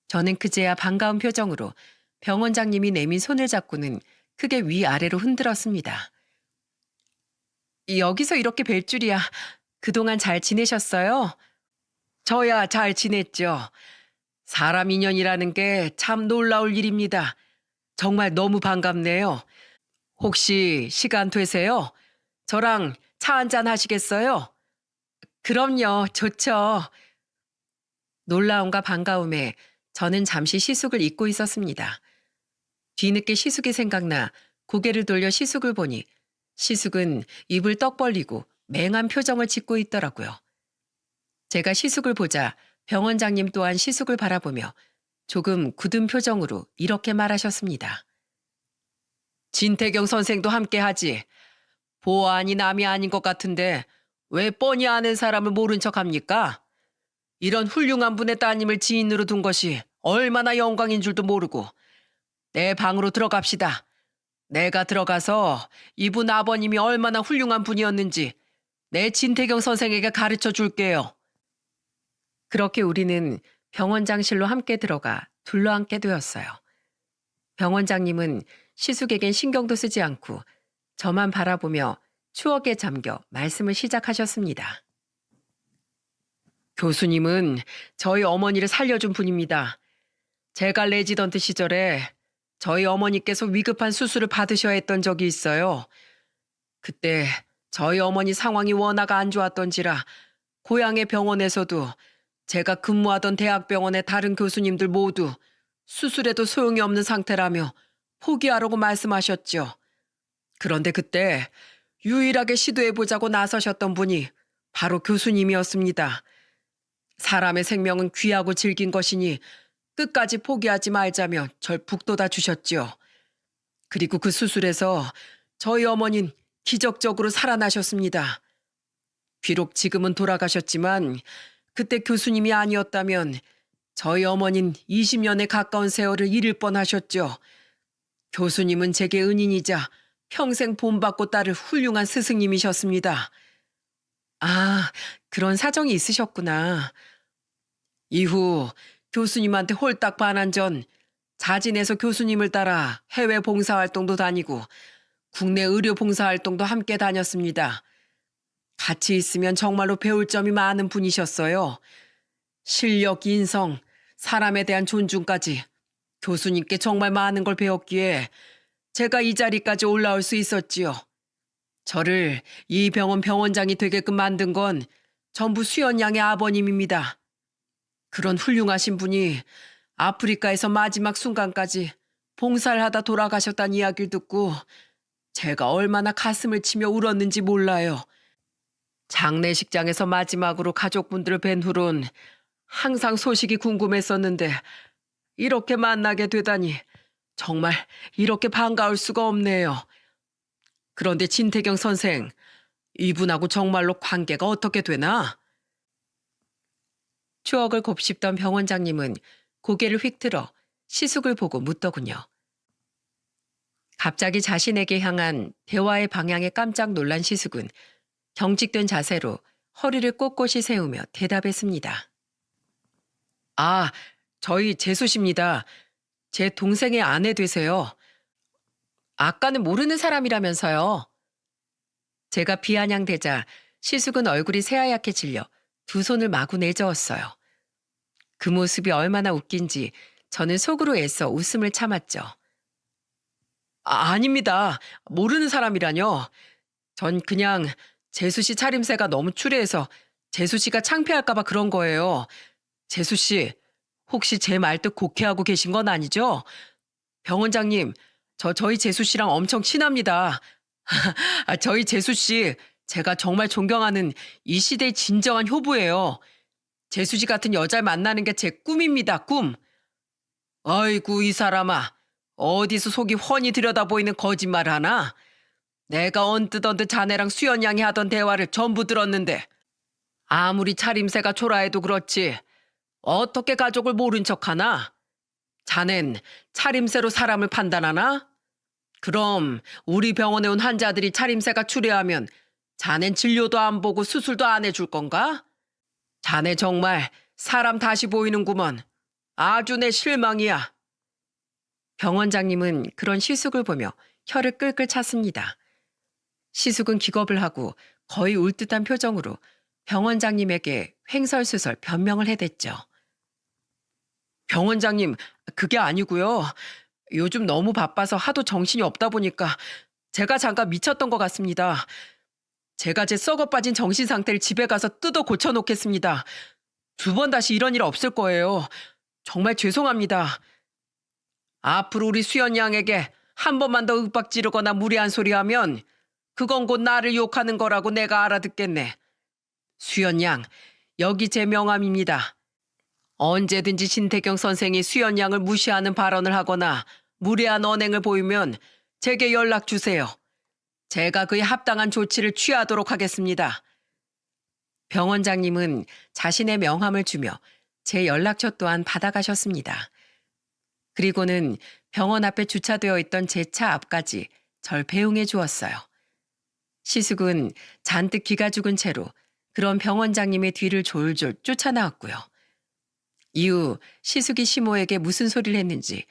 저는 그제야 반가운 표정으로 병원장님이 내민 손을 잡고는 크게 위아래로 흔들었습니다. 여기서 이렇게 뵐 줄이야. 그동안 잘 지내셨어요? 저야 잘 지냈죠. 사람 인연이라는 게 참 놀라울 일입니다. 정말 너무 반갑네요. 혹시 시간 되세요? 저랑 차 한잔 하시겠어요? 그럼요, 좋죠. 놀라움과 반가움에 저는 잠시 시숙을 잊고 있었습니다. 뒤늦게 시숙이 생각나 고개를 돌려 시숙을 보니 시숙은 입을 떡 벌리고 맹한 표정을 짓고 있더라고요. 제가 시숙을 보자 병원장님 또한 시숙을 바라보며 조금 굳은 표정으로 이렇게 말하셨습니다. 진태경 선생도 함께 하지. 보안이 남이 아닌 것 같은데 왜 뻔히 아는 사람을 모른 척합니까? 이런 훌륭한 분의 따님을 지인으로 둔 것이 얼마나 영광인 줄도 모르고. 내 방으로 들어갑시다. 내가 들어가서 이분 아버님이 얼마나 훌륭한 분이었는지 내 진태경 선생에게 가르쳐 줄게요. 그렇게 우리는 병원장실로 함께 들어가 둘러앉게 되었어요. 병원장님은 시숙에겐 신경도 쓰지 않고 저만 바라보며 추억에 잠겨 말씀을 시작하셨습니다. 교수님은 저희 어머니를 살려준 분입니다. 제가 레지던트 시절에 저희 어머니께서 위급한 수술을 받으셔야 했던 적이 있어요. 그때 저희 어머니 상황이 워낙 안 좋았던지라 고향의 병원에서도 제가 근무하던 대학병원의 다른 교수님들 모두 수술해도 소용이 없는 상태라며 포기하라고 말씀하셨죠. 그런데 그때 유일하게 시도해보자고 나서셨던 분이 바로 교수님이었습니다. 사람의 생명은 귀하고 질긴 것이니 끝까지 포기하지 말자며 절 북돋아 주셨죠. 그리고 그 수술에서 저희 어머니는 기적적으로 살아나셨습니다. 비록 지금은 돌아가셨지만 그때 교수님이 아니었다면 저희 어머니는 20년에 가까운 세월을 잃을 뻔하셨죠. 교수님은 제게 은인이자 평생 본받고 따를 훌륭한 스승님이셨습니다. 아, 그런 사정이 있으셨구나. 이후 교수님한테 홀딱 반한 전 자진해서 교수님을 따라 해외 봉사활동도 다니고 국내 의료 봉사활동도 함께 다녔습니다. 같이 있으면 정말로 배울 점이 많은 분이셨어요. 실력, 인성, 사람에 대한 존중까지 교수님께 정말 많은 걸 배웠기에 제가 이 자리까지 올라올 수 있었지요. 저를 이 병원 병원장이 되게끔 만든 건 전부 수연 양의 아버님입니다. 그런 훌륭하신 분이 아프리카에서 마지막 순간까지 봉사를 하다 돌아가셨다는 이야기를 듣고 제가 얼마나 가슴을 치며 울었는지 몰라요. 장례식장에서 마지막으로 가족분들을 뵌 후론 항상 소식이 궁금했었는데 이렇게 만나게 되다니 정말 이렇게 반가울 수가 없네요. 그런데 진태경 선생, 이분하고 정말로 관계가 어떻게 되나? 추억을 곱씹던 병원장님은 고개를 휙 들어 시숙을 보고 묻더군요. 갑자기 자신에게 향한 대화의 방향에 깜짝 놀란 시숙은 경직된 자세로 허리를 꼿꼿이 세우며 대답했습니다. 아, 저희 재수십니다. 제 동생의 아내 되세요. 아까는 모르는 사람이라면서요. 제가 비아냥대자 시숙은 얼굴이 새하얗게 질려 두 손을 마구 내저었어요. 그 모습이 얼마나 웃긴지 저는 속으로 애써 웃음을 참았죠. 아닙니다. 모르는 사람이라뇨. 전 그냥 재수 씨 차림새가 너무 추레해서 재수 씨가 창피할까 봐 그런 거예요. 재수 씨, 혹시 제 말뜻 곡해하고 계신 건 아니죠? 병 원장님, 저희 재수 씨랑 엄청 친합니다. 저희 재수 씨, 제가 정말 존경하는 이 시대의 진정한 효부예요. 재수 씨 같은 여자를 만나는 게 제 꿈입니다, 꿈. 아이고, 이 사람아. 어디서 속이 훤히 들여다보이는 거짓말 하나? 내가 언뜻 자네랑 수연 양이 하던 대화를 전부 들었는데 아무리 차림새가 초라해도 그렇지 어떻게 가족을 모른 척하나? 자넨 차림새로 사람을 판단하나? 그럼 우리 병원에 온 환자들이 차림새가 추레하면 자넨 진료도 안 보고 수술도 안 해줄 건가? 자네 정말 사람 다시 보이는구먼. 아주 내 실망이야. 병 원장님은 그런 시숙을 보며 혀를 끌끌 찼습니다. 시숙은 기겁을 하고 거의 울 듯한 표정으로 병 원장님에게 횡설수설 변명을 해댔죠. 병 원장님, 그게 아니고요. 요즘 너무 바빠서 하도 정신이 없다 보니까 제가 잠깐 미쳤던 것 같습니다. 제가 제 썩어 빠진 정신 상태를 집에 가서 뜯어 고쳐놓겠습니다. 두 번 다시 이런 일 없을 거예요. 정말 죄송합니다. 앞으로 우리 수연 양에게 한 번만 더 윽박 지르거나 무례한 소리 하면 그건 곧 나를 욕하는 거라고 내가 알아듣겠네. 수연 양, 여기 제 명함입니다. 언제든지 신태경 선생이 수연 양을 무시하는 발언을 하거나 무례한 언행을 보이면 제게 연락 주세요. 제가 그에 합당한 조치를 취하도록 하겠습니다. 병 원장님은 자신의 명함을 주며 제 연락처 또한 받아가셨습니다. 그리고는 병원 앞에 주차되어 있던 제 차 앞까지 절 배웅해 주었어요. 시숙은 잔뜩 기가 죽은 채로 그런 병 원장님의 뒤를 졸졸 쫓아나왔고요. 이후 시숙이 시모에게 무슨 소리를 했는지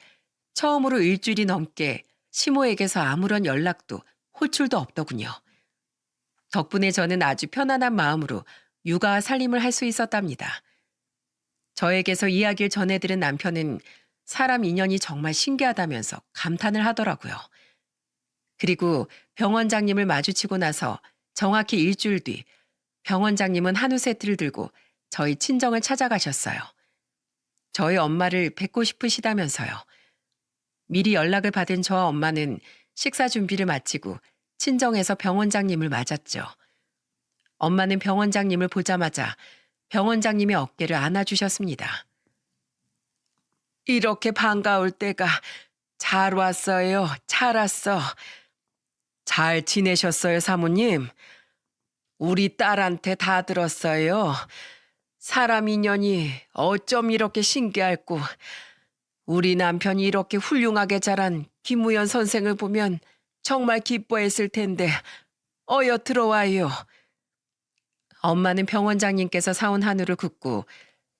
처음으로 일주일이 넘게 시모에게서 아무런 연락도 호출도 없더군요. 덕분에 저는 아주 편안한 마음으로 육아와 살림을 할 수 있었답니다. 저에게서 이야기를 전해들은 남편은 사람 인연이 정말 신기하다면서 감탄을 하더라고요. 그리고 병 원장님을 마주치고 나서 정확히 일주일 뒤 병 원장님은 한우 세트를 들고 저희 친정을 찾아가셨어요. 저희 엄마를 뵙고 싶으시다면서요. 미리 연락을 받은 저와 엄마는 식사 준비를 마치고 친정에서 병 원장님을 맞았죠. 엄마는 병 원장님을 보자마자 병 원장님의 어깨를 안아주셨습니다. 이렇게 반가울 때가 잘 왔어요. 잘 왔어. 잘 지내셨어요, 사모님? 우리 딸한테 다 들었어요. 사람 인연이 어쩜 이렇게 신기할꼬. 우리 남편이 이렇게 훌륭하게 자란 김우연 선생을 보면 정말 기뻐했을 텐데 어여 들어와요. 엄마는 병 원장님께서 사온 한우를 굽고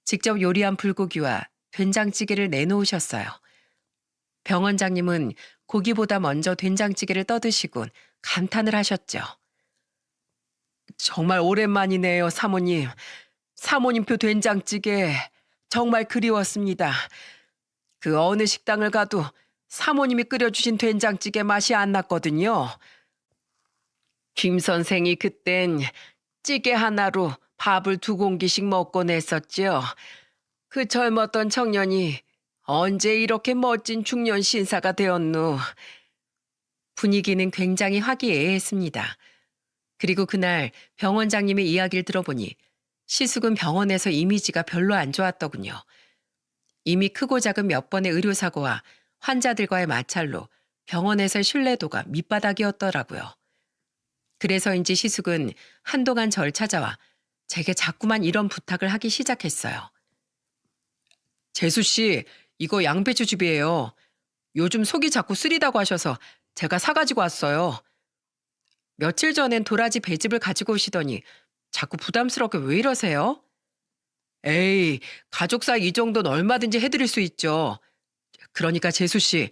직접 요리한 불고기와 된장찌개를 내놓으셨어요. 병 원장님은 고기보다 먼저 된장찌개를 떠드시곤 감탄을 하셨죠. 정말 오랜만이네요, 사모님. 사모님표 된장찌개 정말 그리웠습니다. 그 어느 식당을 가도 사모님이 끓여주신 된장찌개 맛이 안 났거든요. 김 선생이 그땐 찌개 하나로 밥을 2공기씩 먹곤 했었죠. 그 젊었던 청년이 언제 이렇게 멋진 중년 신사가 되었노. 분위기는 굉장히 화기애애했습니다. 그리고 그날 병 원장님의 이야기를 들어보니 시숙은 병원에서 이미지가 별로 안 좋았더군요. 이미 크고 작은 몇 번의 의료사고와 환자들과의 마찰로 병원에서의 신뢰도가 밑바닥이었더라고요. 그래서인지 시숙은 한동안 절 찾아와 제게 자꾸만 이런 부탁을 하기 시작했어요. 재수 씨, 이거 양배추즙이에요. 요즘 속이 자꾸 쓰리다고 하셔서 제가 사가지고 왔어요. 며칠 전엔 도라지 배즙을 가지고 오시더니 자꾸 부담스럽게 왜 이러세요? 에이, 가족 사이 이 정도는 얼마든지 해드릴 수 있죠. 그러니까 재수 씨,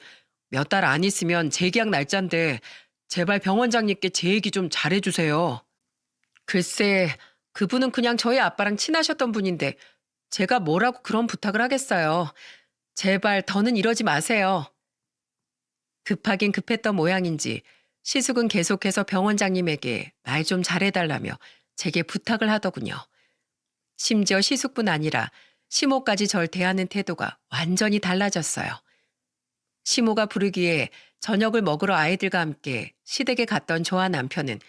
몇 달 안 있으면 재계약 날짜인데 제발 병 원장님께 제 얘기 좀 잘해주세요. 글쎄, 그분은 그냥 저희 아빠랑 친하셨던 분인데 제가 뭐라고 그런 부탁을 하겠어요. 제발 더는 이러지 마세요. 급하긴 급했던 모양인지 시숙은 계속해서 병원장님에게 말 좀 잘해달라며 제게 부탁을 하더군요. 심지어 시숙뿐 아니라 시모까지 절 대하는 태도가 완전히 달라졌어요. 시모가 부르기에 저녁을 먹으러 아이들과 함께 시댁에 갔던 저와 남편은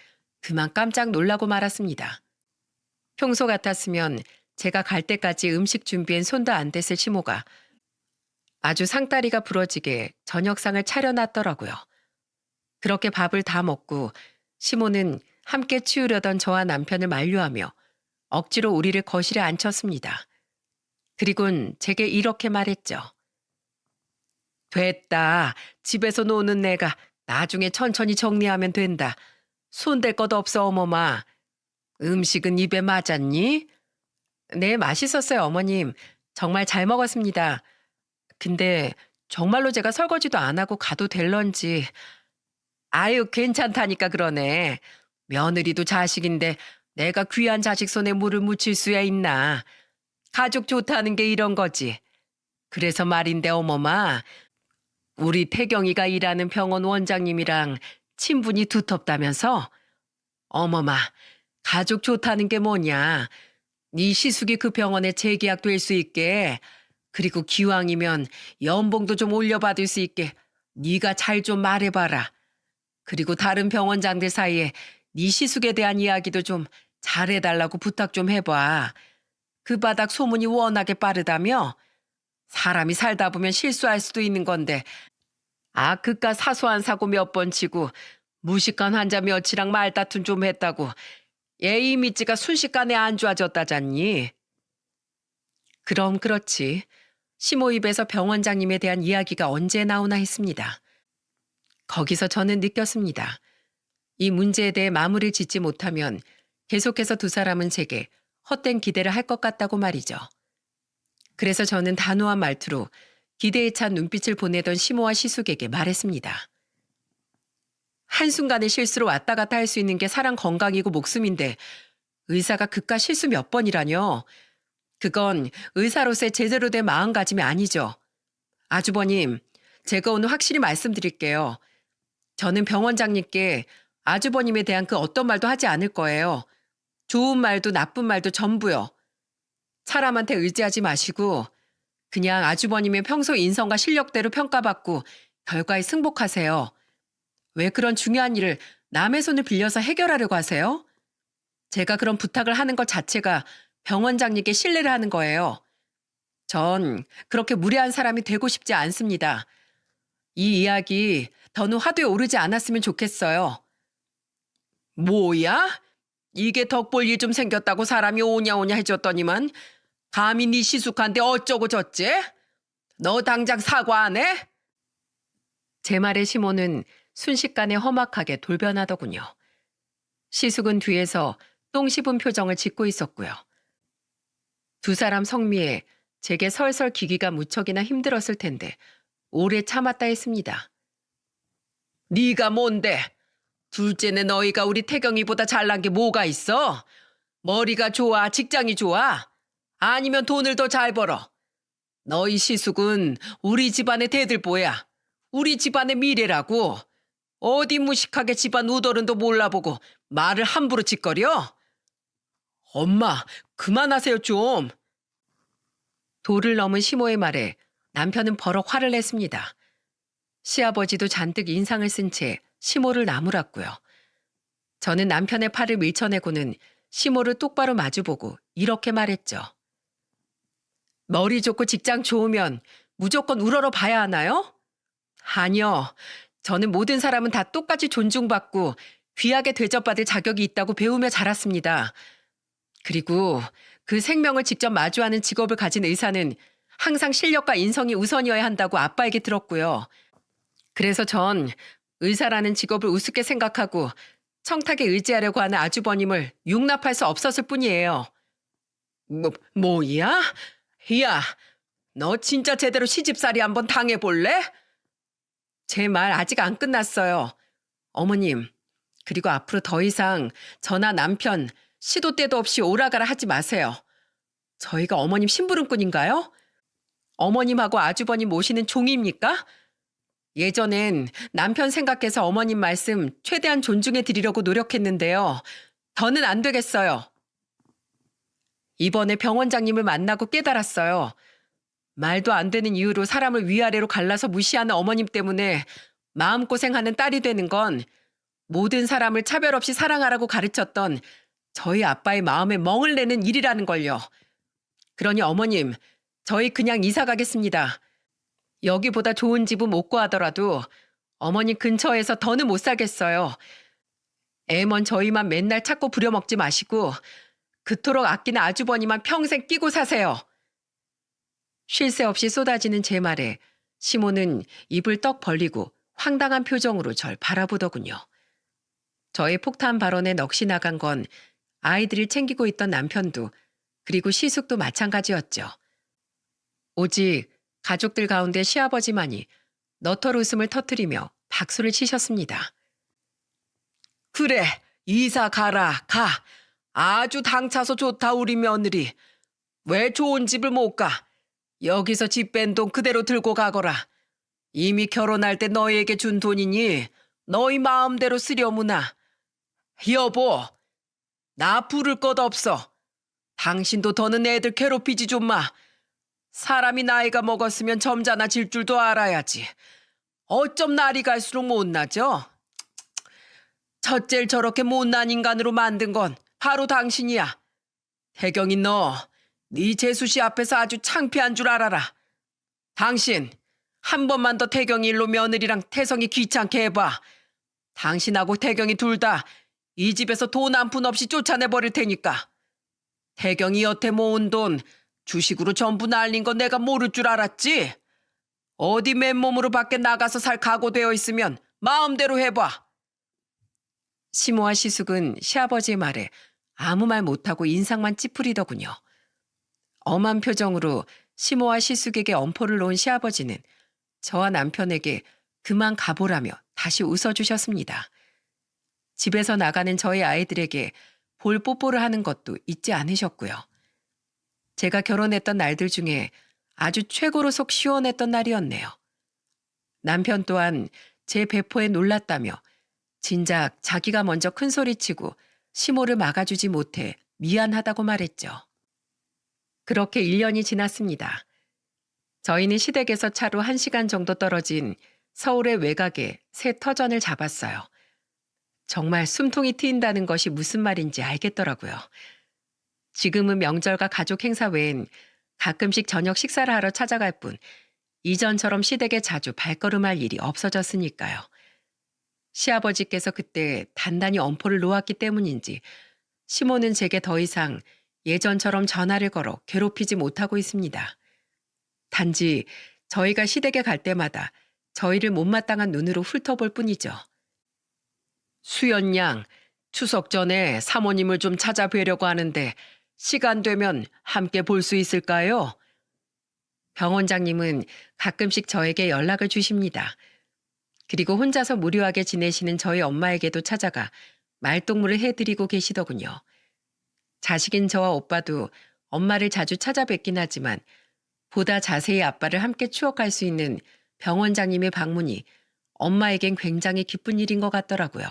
그만 깜짝 놀라고 말았습니다. 평소 같았으면 제가 갈 때까지 음식 준비엔 손도 안 댔을 시모가 아주 상다리가 부러지게 저녁상을 차려놨더라고요. 그렇게 밥을 다 먹고 시모는 함께 치우려던 저와 남편을 만류하며 억지로 우리를 거실에 앉혔습니다. 그리곤 제게 이렇게 말했죠. 됐다. 집에서 노는 내가 나중에 천천히 정리하면 된다. 손댈 것 없어 어머마. 음식은 입에 맞았니? 네, 맛있었어요 어머님. 정말 잘 먹었습니다. 근데 정말로 제가 설거지도 안 하고 가도 될런지. 아유, 괜찮다니까 그러네. 며느리도 자식인데 내가 귀한 자식 손에 물을 묻힐 수야 있나. 가족 좋다는 게 이런 거지. 그래서 말인데 어머마, 우리 태경이가 일하는 병원 원장님이랑 친분이 두텁다면서? 어머마, 가족 좋다는 게 뭐냐. 네 시숙이 그 병원에 재계약 될 수 있게, 그리고 기왕이면 연봉도 좀 올려받을 수 있게 네가 잘 좀 말해봐라. 그리고 다른 병원장들 사이에 네 시숙에 대한 이야기도 좀 잘해달라고 부탁 좀 해봐. 그 바닥 소문이 워낙에 빠르다며? 사람이 살다 보면 실수할 수도 있는 건데 그깟 사소한 사고 몇 번 치고 무식한 환자 몇이랑 말다툼 좀 했다고 얘 이미지가 순식간에 안 좋아졌다잖니. 그럼 그렇지. 시모 입에서 병원장님에 대한 이야기가 언제 나오나 했습니다. 거기서 저는 느꼈습니다. 이 문제에 대해 마무리를 짓지 못하면 계속해서 두 사람은 제게 헛된 기대를 할 것 같다고 말이죠. 그래서 저는 단호한 말투로 기대에 찬 눈빛을 보내던 시모와 시숙에게 말했습니다. 한순간의 실수로 왔다 갔다 할 수 있는 게 사람 건강이고 목숨인데 의사가 그깟 실수 몇 번이라뇨. 그건 의사로서의 제대로 된 마음가짐이 아니죠. 아주버님, 제가 오늘 확실히 말씀드릴게요. 저는 병원장님께 아주버님에 대한 그 어떤 말도 하지 않을 거예요. 좋은 말도 나쁜 말도 전부요. 사람한테 의지하지 마시고 그냥 아주버님의 평소 인성과 실력대로 평가받고 결과에 승복하세요. 왜 그런 중요한 일을 남의 손을 빌려서 해결하려고 하세요? 제가 그런 부탁을 하는 것 자체가 병원장님께 신뢰를 하는 거예요. 전 그렇게 무례한 사람이 되고 싶지 않습니다. 이 이야기 더는 화두에 오르지 않았으면 좋겠어요. 뭐야? 이게 덕볼 일 좀 생겼다고 사람이 오냐오냐 해줬더니만 감히 네 시숙한테 어쩌고 저째? 너 당장 사과 안 해? 제 말에 시모는 순식간에 험악하게 돌변하더군요. 시숙은 뒤에서 똥 씹은 표정을 짓고 있었고요. 두 사람 성미에 제게 설설 기기가 무척이나 힘들었을 텐데 오래 참았다 했습니다. 네가 뭔데? 둘째네 너희가 우리 태경이보다 잘난 게 뭐가 있어? 머리가 좋아? 직장이 좋아? 아니면 돈을 더 잘 벌어? 너희 시숙은 우리 집안의 대들보야. 우리 집안의 미래라고. 어디 무식하게 집안 우더른도 몰라보고 말을 함부로 짓거려? 엄마, 그만하세요 좀. 도를 넘은 시모의 말에 남편은 버럭 화를 냈습니다. 시아버지도 잔뜩 인상을 쓴 채 시모를 나무랐고요. 저는 남편의 팔을 밀쳐내고는 시모를 똑바로 마주보고 이렇게 말했죠. 머리 좋고 직장 좋으면 무조건 우러러 봐야 하나요? 아니요. 저는 모든 사람은 다 똑같이 존중받고 귀하게 대접받을 자격이 있다고 배우며 자랐습니다. 그리고 그 생명을 직접 마주하는 직업을 가진 의사는 항상 실력과 인성이 우선이어야 한다고 아빠에게 들었고요. 그래서 전 의사라는 직업을 우습게 생각하고 청탁에 의지하려고 하는 아주버님을 용납할 수 없었을 뿐이에요. 뭐야? 야, 너 진짜 제대로 시집살이 한번 당해볼래? 제 말 아직 안 끝났어요. 어머님, 그리고 앞으로 더 이상 저나 남편, 시도 때도 없이 오라가라 하지 마세요. 저희가 어머님 심부름꾼인가요? 어머님하고 아주버님 모시는 종입니까? 예전엔 남편 생각해서 어머님 말씀 최대한 존중해 드리려고 노력했는데요. 더는 안 되겠어요. 이번에 병원장님을 만나고 깨달았어요. 말도 안 되는 이유로 사람을 위아래로 갈라서 무시하는 어머님 때문에 마음고생하는 딸이 되는 건 모든 사람을 차별 없이 사랑하라고 가르쳤던 저희 아빠의 마음에 멍을 내는 일이라는 걸요. 그러니 어머님, 저희 그냥 이사 가겠습니다. 여기보다 좋은 집은 못 구하더라도 어머님 근처에서 더는 못 살겠어요. 애먼 저희만 맨날 찾고 부려먹지 마시고 그토록 아끼는 아주버니만 평생 끼고 사세요. 쉴 새 없이 쏟아지는 제 말에 시모는 입을 떡 벌리고 황당한 표정으로 절 바라보더군요. 저의 폭탄 발언에 넋이 나간 건 아이들을 챙기고 있던 남편도 그리고 시숙도 마찬가지였죠. 오직 가족들 가운데 시아버지만이 너털 웃음을 터뜨리며 박수를 치셨습니다. 그래, 이사 가라, 가. 아주 당차서 좋다 우리 며느리. 왜 좋은 집을 못 가? 여기서 집 뺀 돈 그대로 들고 가거라. 이미 결혼할 때 너희에게 준 돈이니 너희 마음대로 쓰려무나. 여보, 나 부를 것 없어. 당신도 더는 애들 괴롭히지 좀 마. 사람이 나이가 먹었으면 점잖아 질 줄도 알아야지. 어쩜 날이 갈수록 못나죠? 첫째를 저렇게 못난 인간으로 만든 건 바로 당신이야. 태경이 너, 네 재수씨 앞에서 아주 창피한 줄 알아라. 당신, 한 번만 더 태경이 일로 며느리랑 태성이 귀찮게 해봐. 당신하고 태경이 둘 다 이 집에서 돈 한 푼 없이 쫓아내버릴 테니까. 태경이 여태 모은 돈 주식으로 전부 날린 거 내가 모를 줄 알았지? 어디 맨몸으로 밖에 나가서 살 각오되어 있으면 마음대로 해봐. 시모와 시숙은 시아버지의 말에 아무 말 못하고 인상만 찌푸리더군요. 엄한 표정으로 시모와 시숙에게 엄포를 놓은 시아버지는 저와 남편에게 그만 가보라며 다시 웃어주셨습니다. 집에서 나가는 저희 아이들에게 볼 뽀뽀를 하는 것도 잊지 않으셨고요. 제가 결혼했던 날들 중에 아주 최고로 속 시원했던 날이었네요. 남편 또한 제 배포에 놀랐다며 진작 자기가 먼저 큰 소리치고 시모를 막아주지 못해 미안하다고 말했죠. 그렇게 1년이 지났습니다. 저희는 시댁에서 차로 1시간 정도 떨어진 서울의 외곽에 새 터전을 잡았어요. 정말 숨통이 트인다는 것이 무슨 말인지 알겠더라고요. 지금은 명절과 가족 행사 외엔 가끔씩 저녁 식사를 하러 찾아갈 뿐 이전처럼 시댁에 자주 발걸음할 일이 없어졌으니까요. 시아버지께서 그때 단단히 엄포를 놓았기 때문인지 시모는 제게 더 이상 예전처럼 전화를 걸어 괴롭히지 못하고 있습니다. 단지 저희가 시댁에 갈 때마다 저희를 못마땅한 눈으로 훑어볼 뿐이죠. 수연 양, 추석 전에 사모님을 좀 찾아뵈려고 하는데 시간 되면 함께 볼 수 있을까요? 병원장님은 가끔씩 저에게 연락을 주십니다. 그리고 혼자서 무료하게 지내시는 저희 엄마에게도 찾아가 말동무를 해드리고 계시더군요. 자식인 저와 오빠도 엄마를 자주 찾아뵙긴 하지만 보다 자세히 아빠를 함께 추억할 수 있는 병원장님의 방문이 엄마에겐 굉장히 기쁜 일인 것 같더라고요.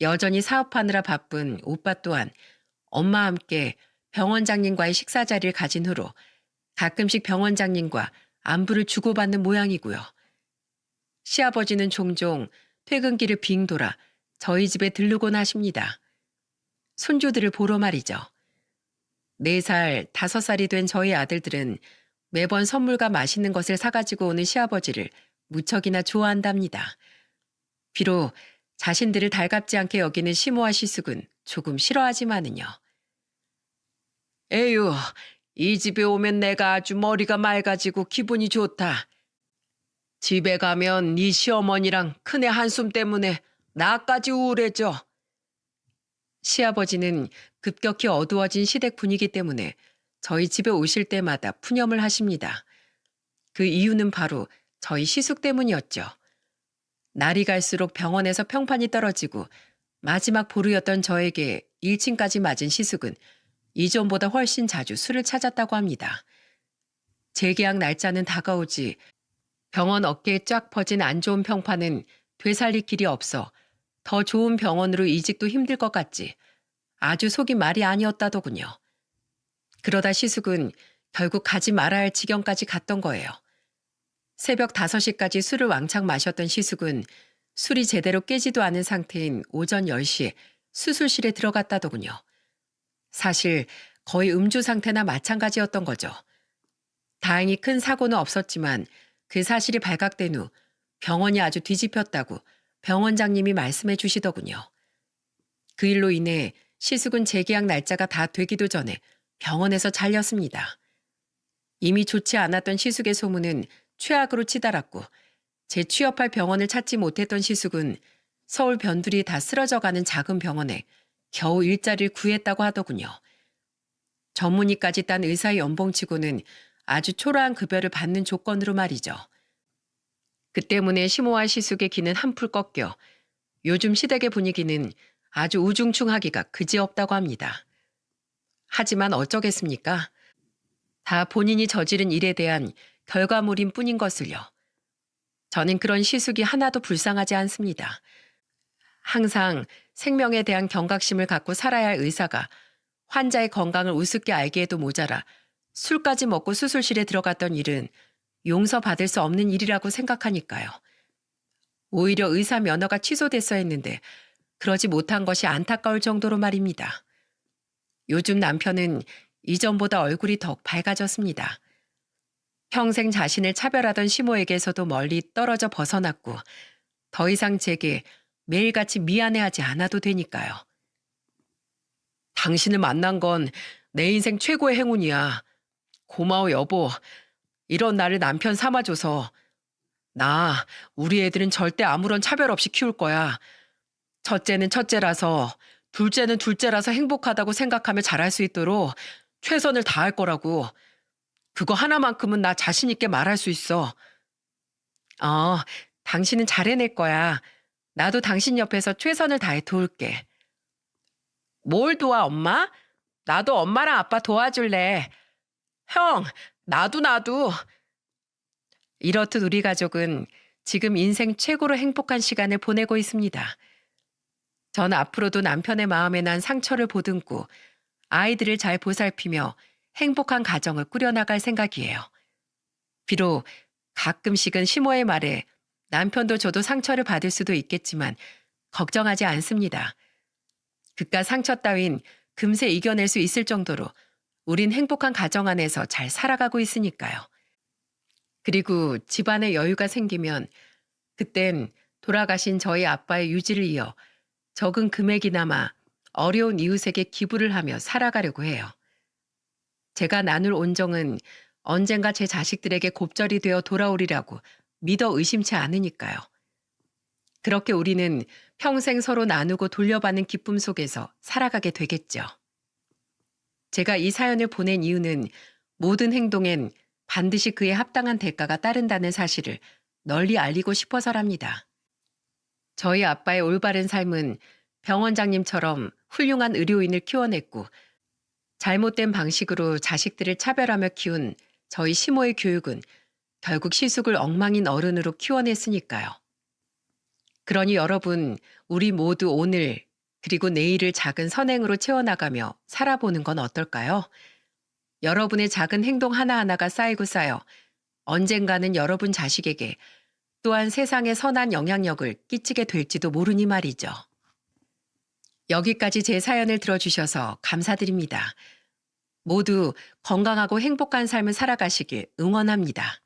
여전히 사업하느라 바쁜 오빠 또한 엄마와 함께 병원장님과의 식사 자리를 가진 후로 가끔씩 병원장님과 안부를 주고받는 모양이고요. 시아버지는 종종 퇴근길을 빙 돌아 저희 집에 들르곤 하십니다. 손주들을 보러 말이죠. 4살, 5살이 된 저희 아들들은 매번 선물과 맛있는 것을 사가지고 오는 시아버지를 무척이나 좋아한답니다. 비록 자신들을 달갑지 않게 여기는 시모와 시숙은 조금 싫어하지만은요. 에휴, 이 집에 오면 내가 아주 머리가 맑아지고 기분이 좋다. 집에 가면 네 시어머니랑 큰애 한숨 때문에 나까지 우울해져. 시아버지는 급격히 어두워진 시댁 분위기 때문에 저희 집에 오실 때마다 푸념을 하십니다. 그 이유는 바로 저희 시숙 때문이었죠. 날이 갈수록 병원에서 평판이 떨어지고 마지막 보루였던 저에게 일침까지 맞은 시숙은 이전보다 훨씬 자주 술을 찾았다고 합니다. 재계약 날짜는 다가오지 병원 어깨에 쫙 퍼진 안 좋은 평판은 되살릴 길이 없어 더 좋은 병원으로 이직도 힘들 것 같지 아주 속이 말이 아니었다더군요. 그러다 시숙은 결국 가지 말아야 할 지경까지 갔던 거예요. 새벽 5시까지 술을 왕창 마셨던 시숙은 술이 제대로 깨지도 않은 상태인 오전 10시에 수술실에 들어갔다더군요. 사실 거의 음주 상태나 마찬가지였던 거죠. 다행히 큰 사고는 없었지만 그 사실이 발각된 후 병원이 아주 뒤집혔다고 병원장님이 말씀해 주시더군요. 그 일로 인해 시숙은 재계약 날짜가 다 되기도 전에 병원에서 잘렸습니다. 이미 좋지 않았던 시숙의 소문은 최악으로 치달았고 재취업할 병원을 찾지 못했던 시숙은 서울 변두리 다 쓰러져가는 작은 병원에 겨우 일자리를 구했다고 하더군요. 전문의까지 딴 의사의 연봉치고는 아주 초라한 급여를 받는 조건으로 말이죠. 그 때문에 시모와 시숙의 기는 한풀 꺾여 요즘 시댁의 분위기는 아주 우중충하기가 그지없다고 합니다. 하지만 어쩌겠습니까? 다 본인이 저지른 일에 대한 결과물인 뿐인 것을요. 저는 그런 시숙이 하나도 불쌍하지 않습니다. 항상 생명에 대한 경각심을 갖고 살아야 할 의사가 환자의 건강을 우습게 알기에도 모자라 술까지 먹고 수술실에 들어갔던 일은 용서받을 수 없는 일이라고 생각하니까요. 오히려 의사 면허가 취소됐어야 했는데 그러지 못한 것이 안타까울 정도로 말입니다. 요즘 남편은 이전보다 얼굴이 더욱 밝아졌습니다. 평생 자신을 차별하던 시모에게서도 멀리 떨어져 벗어났고 더 이상 제게 매일같이 미안해하지 않아도 되니까요. 당신을 만난 건 내 인생 최고의 행운이야. 고마워 여보. 이런 나를 남편 삼아줘서. 우리 애들은 절대 아무런 차별 없이 키울 거야. 첫째는 첫째라서, 둘째는 둘째라서 행복하다고 생각하며 잘할 수 있도록 최선을 다할 거라고. 그거 하나만큼은 나 자신 있게 말할 수 있어. 당신은 잘해낼 거야. 나도 당신 옆에서 최선을 다해 도울게. 뭘 도와, 엄마? 나도 엄마랑 아빠 도와줄래. 형, 나도. 이렇듯 우리 가족은 지금 인생 최고로 행복한 시간을 보내고 있습니다. 전 앞으로도 남편의 마음에 난 상처를 보듬고 아이들을 잘 보살피며 행복한 가정을 꾸려나갈 생각이에요. 비록 가끔씩은 시모의 말에 남편도 저도 상처를 받을 수도 있겠지만 걱정하지 않습니다. 그깟 상처 따윈 금세 이겨낼 수 있을 정도로 우린 행복한 가정 안에서 잘 살아가고 있으니까요. 그리고 집안에 여유가 생기면 그땐 돌아가신 저희 아빠의 유지를 이어 적은 금액이나마 어려운 이웃에게 기부를 하며 살아가려고 해요. 제가 나눌 온정은 언젠가 제 자식들에게 곱절이 되어 돌아오리라고 믿어 의심치 않으니까요. 그렇게 우리는 평생 서로 나누고 돌려받는 기쁨 속에서 살아가게 되겠죠. 제가 이 사연을 보낸 이유는 모든 행동엔 반드시 그에 합당한 대가가 따른다는 사실을 널리 알리고 싶어서랍니다. 저희 아빠의 올바른 삶은 병원장님처럼 훌륭한 의료인을 키워냈고 잘못된 방식으로 자식들을 차별하며 키운 저희 시모의 교육은 결국 시숙을 엉망인 어른으로 키워냈으니까요. 그러니 여러분, 우리 모두 오늘 그리고 내일을 작은 선행으로 채워나가며 살아보는 건 어떨까요? 여러분의 작은 행동 하나하나가 쌓이고 쌓여 언젠가는 여러분 자식에게 또한 세상에 선한 영향력을 끼치게 될지도 모르니 말이죠. 여기까지 제 사연을 들어주셔서 감사드립니다. 모두 건강하고 행복한 삶을 살아가시길 응원합니다.